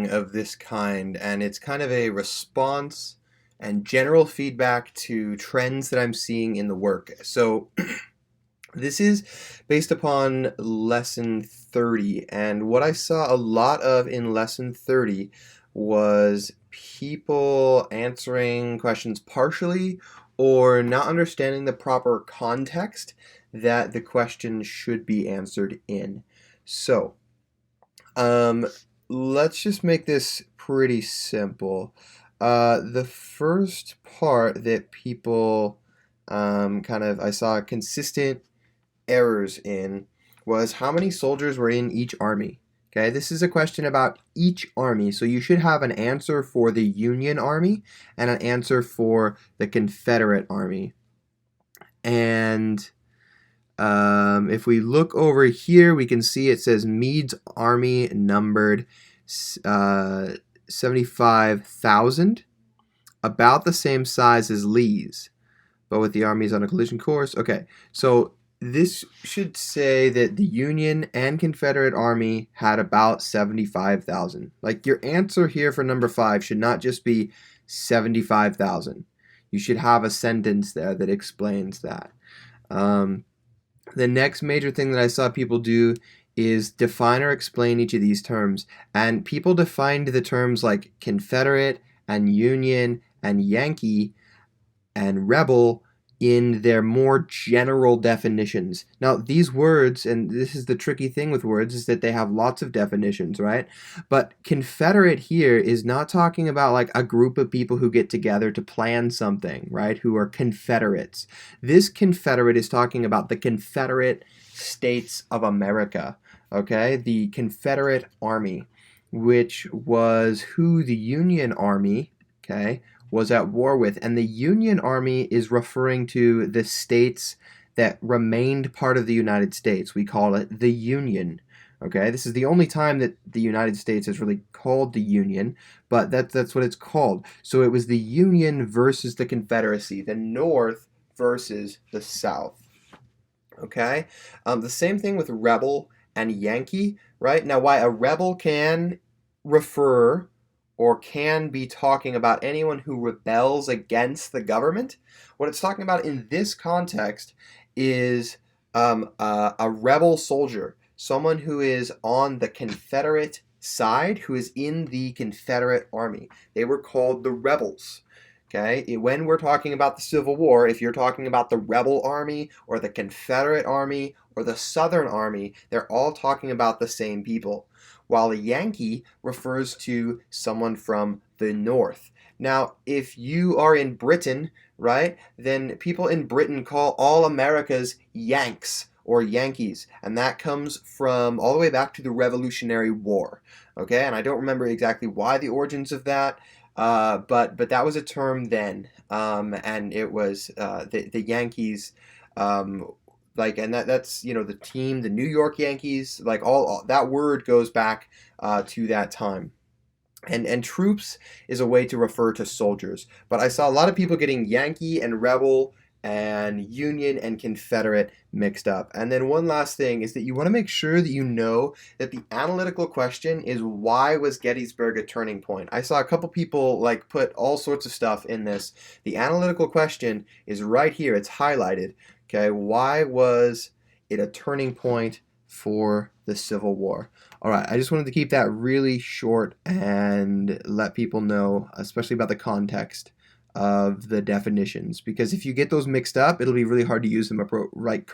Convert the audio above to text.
of this kind, and it's kind of a response and general feedback to trends that I'm seeing in the work. So this is based upon lesson 30, and what I saw a lot of in lesson 30 was people answering questions partially or not understanding the proper context that the question should be answered in. So, um, let's just make this pretty simple. The first part that people I saw consistent errors in was how many soldiers were in each army. Okay, this is a question about each army, so you should have an answer for the Union Army and an answer for the Confederate Army. And if we look over here, we can see it says Meade's army numbered 75,000, about the same size as Lee's, but with the armies on a collision course. Okay, so this should say that the Union and Confederate Army had about 75,000. Like, your answer here for number 5 should not just be 75,000. You should have a sentence there that explains that. The next major thing that I saw people do is define or explain each of these terms. And people defined the terms like Confederate and Union and Yankee and rebel in their more general definitions. Now, these words, and this is the tricky thing with words, is that they have lots of definitions, right? But Confederate here is not talking about like a group of people who get together to plan something, right? Who are Confederates. This Confederate is talking about the Confederate States of America, okay? The Confederate Army, which was who the Union Army, okay, was at war with. And the Union Army is referring to the states that remained part of the United States. We call it the Union. Okay, this is the only time that the United States is really called the Union, but that's what it's called. So it was the Union versus the Confederacy, the North versus the South. Okay, the same thing with rebel and Yankee, right? Now, why a rebel can refer or can be talking about anyone who rebels against the government. What it's talking about in this context is a rebel soldier, someone who is on the Confederate side, who is in the Confederate Army. They were called the rebels. Okay, when we're talking about the Civil War, if you're talking about the rebel army or the Confederate Army or the Southern Army, they're all talking about the same people, while a Yankee refers to someone from the North. Now, if you are in Britain, right, then people in Britain call all Americas Yanks or Yankees, and that comes from all the way back to the Revolutionary War. Okay, and I don't remember exactly why the origins of that. But that was a term then, and it was the Yankees, and that's the team, the New York Yankees, like all that word goes back to that time. And troops is a way to refer to soldiers. But I saw a lot of people getting Yankee and rebel and Union and Confederate mixed up. And then one last thing is that you want to make sure that you know that the analytical question is, why was Gettysburg a turning point? I saw a couple people like put all sorts of stuff in this. The analytical question is right here. It's highlighted. Okay, why was it a turning point for the Civil War? All right, I just wanted to keep that really short and let people know, especially about the context of the definitions, because if you get those mixed up, it'll be really hard to use them right